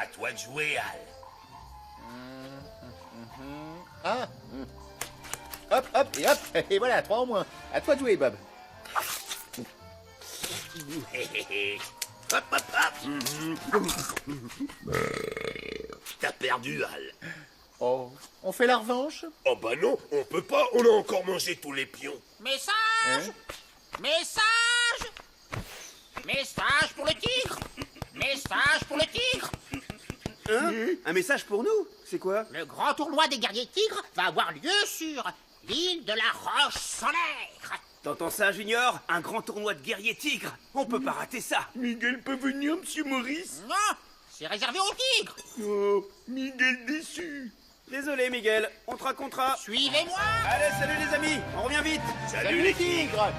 À toi de jouer, Al. Ah. Hop, hop, et hop. Et voilà, 3 en moins. À toi de jouer, Bob. Hop, hop, hop. T'as perdu, Al. Oh, on fait la revanche? Oh bah non, on peut pas, on a encore mangé tous les pions. Message! Message! Message pour le tigre! Message pour le tigre! Hein? Un message pour nous? C'est quoi? Le grand tournoi des guerriers tigres va avoir lieu sur l'île de la Roche Solaire. T'entends ça, Junior? Un grand tournoi de guerriers tigres. On peut pas rater ça. Miguel peut venir, monsieur Maurice? Non, c'est réservé aux tigres. Oh, Miguel déçu. Désolé, Miguel. On te racontera. Suivez-moi. Allez, salut les amis. On revient vite. Salut les tigres.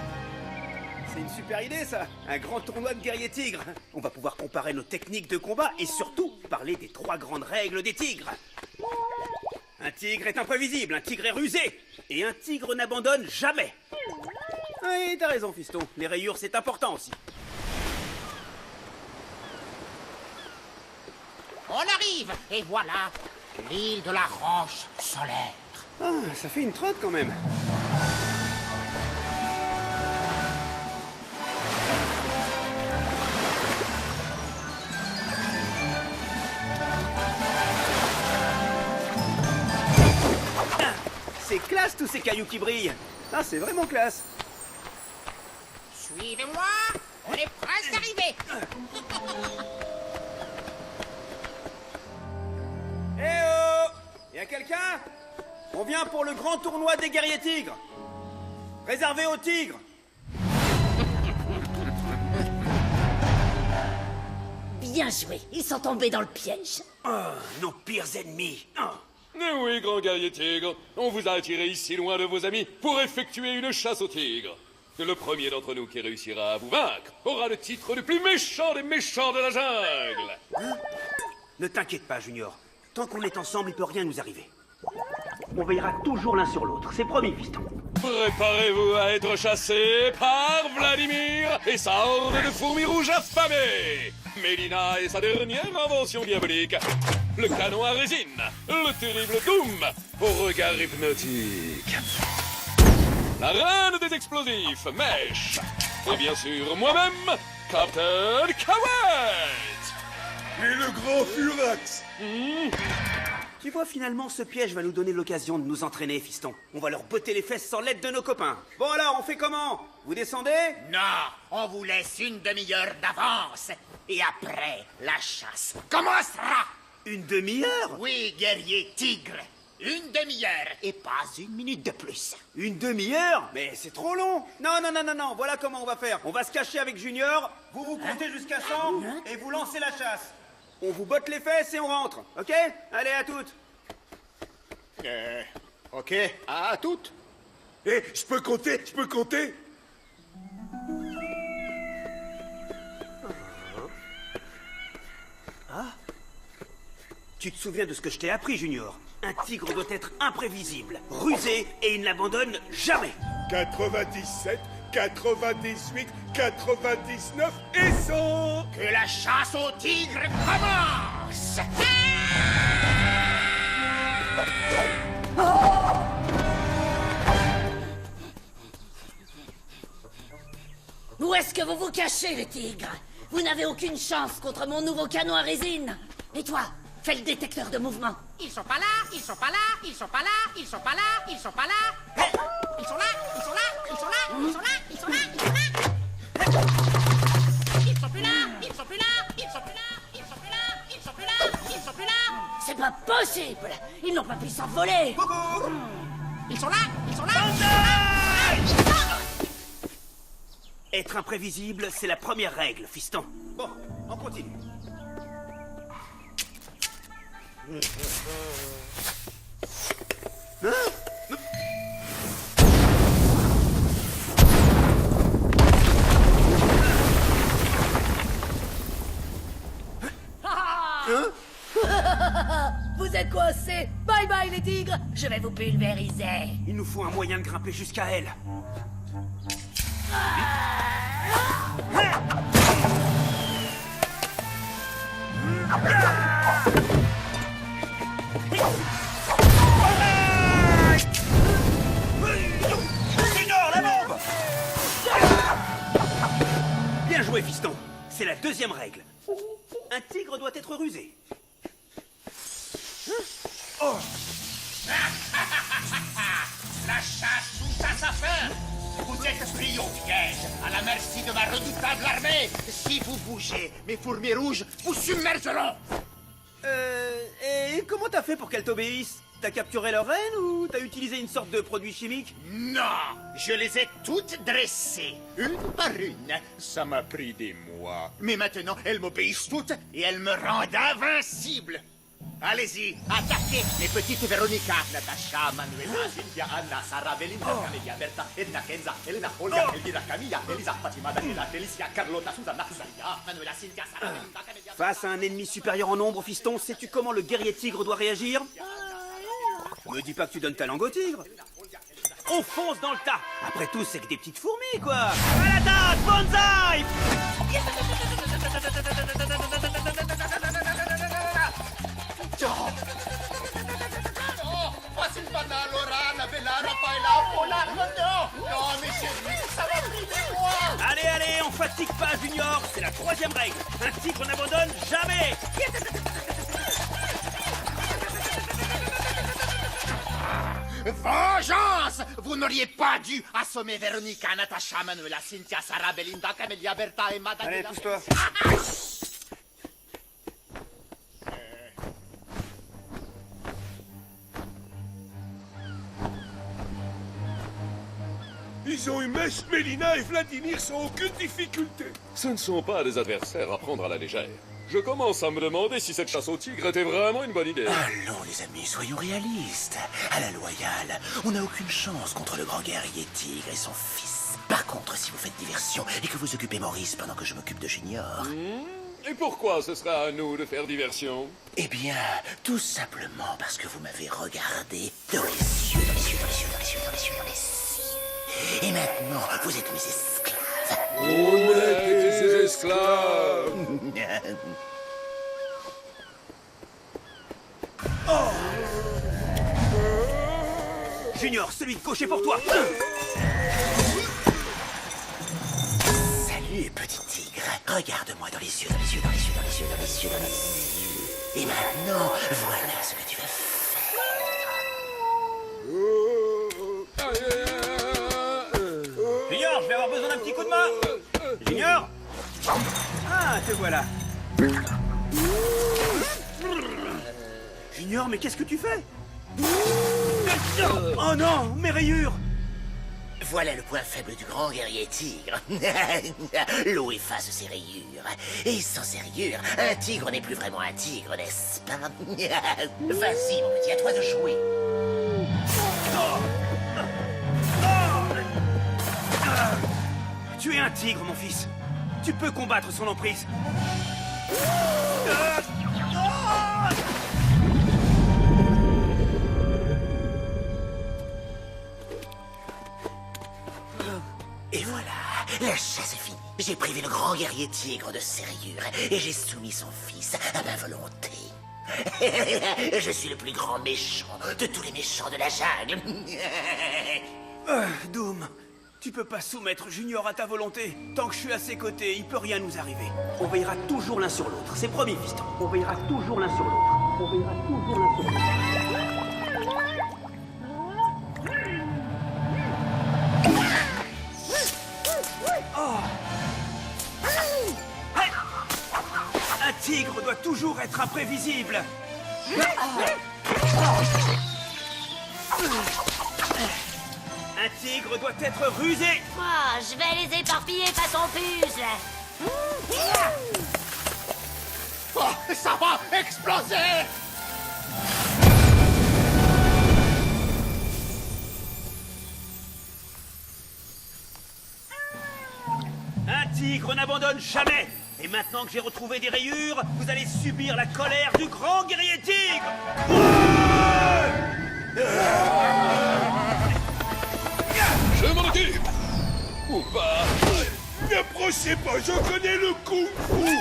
C'est une super idée, ça. Un grand tournoi de guerriers tigres. On va pouvoir comparer nos techniques de combat et surtout parler des 3 grandes règles des tigres. Un tigre est imprévisible, un tigre est rusé. Et un tigre n'abandonne jamais. Oui, t'as raison, fiston. Les rayures, c'est important aussi. On arrive, et voilà l'île de la Roche Solaire. Ah, ça fait une trotte quand même. Ah, c'est classe tous ces cailloux qui brillent. Ah, c'est vraiment classe. Suivez-moi, on est presque arrivé. Eh oh! Y'a quelqu'un? On vient pour le grand tournoi des guerriers tigres. Réservé aux tigres. Bien joué, ils sont tombés dans le piège. Oh, nos pires ennemis. Oh. Eh oui, grand guerrier tigre, on vous a attiré ici loin de vos amis pour effectuer une chasse aux tigres. Le premier d'entre nous qui réussira à vous vaincre aura le titre du plus méchant des méchants de la jungle. Hein? Ne t'inquiète pas, Junior. Tant qu'on est ensemble, il peut rien nous arriver. On veillera toujours l'un sur l'autre, c'est promis, fiston. Préparez-vous à être chassés par Vladimir et sa horde de fourmis rouges affamées. Mélina et sa dernière invention diabolique, le canon à résine, le terrible Doom au regard hypnotique. La reine des explosifs, Mèche. Et bien sûr, moi-même, Captain Cowett. Et le grand Furax. Tu vois, finalement, ce piège va nous donner l'occasion de nous entraîner, fiston. On va leur botter les fesses sans l'aide de nos copains. Bon alors, on fait comment? Vous descendez? Non, on vous laisse une demi-heure d'avance. Et après, la chasse commencera. Une demi-heure? Oui, guerrier tigre. Une demi-heure et pas une minute de plus. Une demi-heure? Mais c'est trop long. Non, non, non, non, non, voilà comment on va faire. On va se cacher avec Junior, vous vous comptez jusqu'à 100 et vous lancez la chasse. On vous botte les fesses et on rentre, ok? Allez, à toutes. Ok, à toutes. Eh, je peux compter, je peux compter. Tu te souviens de ce que je t'ai appris, Junior? Un tigre doit être imprévisible, rusé et il ne l'abandonne jamais. 97, 98, 99 et 100. Que la chasse au tigre commence. Où est-ce que vous vous cachez, les tigres? Vous n'avez aucune chance contre mon nouveau canon à résine. Et toi, fais le détecteur de mouvement. Ils sont pas là, ils sont pas là, ils sont pas là, ils sont pas là, ils sont pas là. Ils sont là, ils sont là, ils sont là, ils sont là, ils sont là, ils sont là. Ils sont plus là, ils sont plus là, ils sont plus là, ils sont plus là, ils sont plus là, ils sont plus là. C'est pas possible. Ils n'ont pas pu s'envoler. Ils sont là, ils sont là. Être imprévisible, c'est la première règle, fiston. Bon, on continue. Vous êtes coincés. Bye bye, les tigres. Je vais vous pulvériser. Il nous faut un moyen de grimper jusqu'à elle. Deuxième règle. Un tigre doit être rusé. La chasse tout à sa fin. Vous êtes pris au piège, à la merci de ma redoutable armée. Si vous bougez, mes fourmis rouges vous submergeront. Et comment t'as fait pour qu'elles t'obéissent? T'as capturé leur reine ou t'as utilisé une sorte de produit chimique? Non, je les ai toutes dressées, une par une. Ça m'a pris des mois. Mais maintenant, elles m'obéissent toutes et elles me rendent invincible. Allez-y, attaquez les petites Véronica, Natacha, Manuela, Cynthia, Anna, Sarah, Belinda, Camelia, Berta, Edna, Kenza, Elena, Olga, Elvira, Camilla, Elisa, Fatima, Daniela, Felicia, Carlota, Susanna, Susanna, Manuela, Cynthia, Sarah, Belinda, Camelia... Face à un ennemi supérieur en nombre, fiston, sais-tu comment le guerrier tigre doit réagir? Me dis pas que tu donnes ta langue au tigre. On fonce dans le tas. Après tout, c'est que des petites fourmis, quoi. À la date, bonsaï. Oh, Fasilvana, Laura, Bella, Rafaela, Paula, non, mais chérie, ça m'a pris des mois. Allez, allez, on fatigue pas, Junior. C'est la troisième règle. Un tigre n'abandonne jamais. Vengeance! Vous n'auriez pas dû assommer Véronica, Natacha, Manuela, Cynthia, Sarah, Belinda, Camelia, Berta et Madame... Allez, pousse-toi. Ils ont eu Mèche, Mélina et Vladimir sans aucune difficulté. Ce ne sont pas des adversaires à prendre à la légère. Je commence à me demander si cette chasse au tigre était vraiment une bonne idée. Allons les amis, soyons réalistes. À la loyale, on n'a aucune chance contre le grand guerrier tigre et son fils. Par contre, si vous faites diversion et que vous occupez Maurice pendant que je m'occupe de Junior... Et pourquoi ce sera à nous de faire diversion? Eh bien, tout simplement parce que vous m'avez regardé dans les yeux, dans les yeux, dans les yeux, dans les yeux, dans les yeux, dans les yeux. Et maintenant, vous êtes mes esclaves. On est des esclaves. Junior, celui de gauche est pour toi. Salut, petit tigre. Regarde-moi dans les yeux, dans les yeux, dans les yeux, dans les yeux, dans les yeux, dans les yeux. Et maintenant, voilà ce que tu vas faire. Junior, je vais avoir besoin d'un petit coup de main. Junior. Ah, te voilà. Junior, mais qu'est-ce que tu fais? Oh non, mes rayures. Voilà le point faible du grand guerrier tigre. L'eau efface ses rayures. Et sans ses rayures, un tigre n'est plus vraiment un tigre, n'est-ce pas? Vas-y, mon petit, à toi de jouer. Tu es un tigre, mon fils. Tu peux combattre son emprise. Et voilà, la chasse est finie. J'ai privé le grand guerrier tigre de ses rayures et j'ai soumis son fils à ma volonté. Je suis le plus grand méchant de tous les méchants de la jungle. Doom, tu peux pas soumettre Junior à ta volonté. Tant que je suis à ses côtés, il peut rien nous arriver. On veillera toujours l'un sur l'autre. C'est promis, fiston. On veillera toujours l'un sur l'autre. On veillera toujours l'un sur l'autre. Un tigre doit toujours être imprévisible. Un tigre doit être rusé. Moi, je vais les éparpiller façon puce. Oh, ça va exploser! Un tigre n'abandonne jamais. Et maintenant que j'ai retrouvé des rayures, vous allez subir la colère du grand guerrier tigre. Je m'en occupe. Ou pas. N'approchez pas, je connais le kung fu.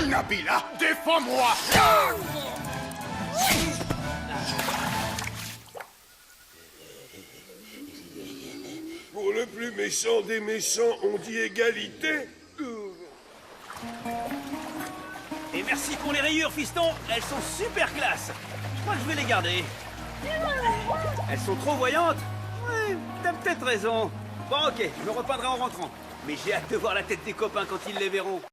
Nabila, défends-moi! Pour le plus deux méchants des méchants ont dit égalité. Et merci pour les rayures, fiston. Elles sont super classe. Je crois que je vais les garder. Elles sont trop voyantes. Ouais, t'as peut-être raison. Bon, ok, je me repeindrai en rentrant. Mais j'ai hâte de voir la tête des copains quand ils les verront.